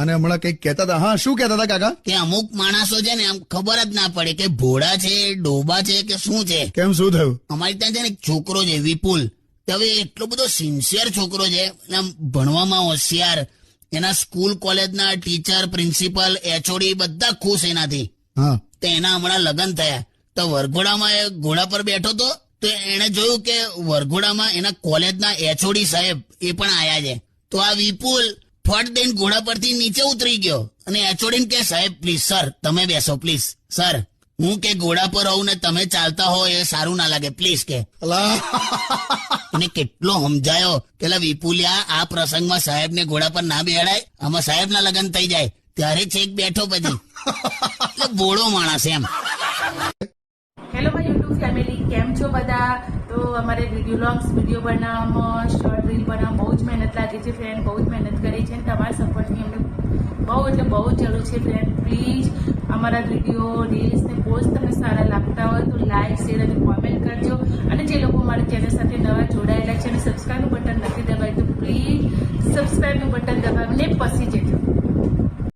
અને હમણાં કંઈક કહેતા હતા. હા, શું કહેતા હતા કાકા? કે અમુક માણસો છે ને આમ ખબર જ ના પડે કે ભોળા છે, ડોબા છે કે શું છે. કેમ, શું થયું? અમારી ત્યાં છે ને એક છોકરો છે વિપુલ. હવે એટલો બધો સિન્સિયર છોકરો છે, આમ ભણવામાં હોશિયાર. એના સ્કૂલ કોલેજના ટીચર, પ્રિન્સિપલ, એચઓડી બધા ખુશ એનાથી. હા, તો એના હમણાં લગ્ન થયા. તો વરઘોડામાં એ ઘોડા પર બેઠો તો એને જોયું કે વરઘોડામાં એના કોલેજના એચઓડી સાહેબ એ પણ આયા છે. તો આ વિપુલ ફટ દઈને ઘોડા પરથી નીચે ઉતરી ગયો અને એચઓડી કે સાહેબ પ્લીઝ સર તમે બેસો પ્લીઝ સર. હું કે ઘોડા પર રહું ને તમે ચાલતા હો એ સારું ના લાગે પ્લીઝ કે. અને કેટલો સમજાયો કે વિપુલિયા આ પ્રસંગમાં સાહેબ ને ઘોડા પર ના બેહાડાય, આમાં સાહેબ ના લગ્ન થઈ જાય. ત્યારે છેક બેઠો પછી એટલે બોળો માણસ એમ. હેલો માય યુટ્યુબ ફેમિલી, કેમ છો બધા? તો અમારે વિડીયો બનાવવામાં, શોર્ટ રીલ બનાવવામાં બહુ જ મહેનત લાગી છે ફ્રેન્ડ, બહુ જ મહેનત કરી છે. તમારા સપોર્ટની અમને બહુ એટલે બહુ જ જરૂર છે ફ્રેન્ડ. પ્લીઝ અમારા વિડીયો, રીલ્સ ને પોસ્ટ તમને સારા લાગતા હોય તો લાઈક, શેર અને કોમેન્ટ કરજો. અને જે લોકો મારા ચેનલ સાથે નવા જોડાયેલા છે અને સબસ્ક્રાઈબનું બટન નથી દબાવ્યું તો પ્લીઝ સબસ્ક્રાઈબનું બટન દબાવીને પછી જજો.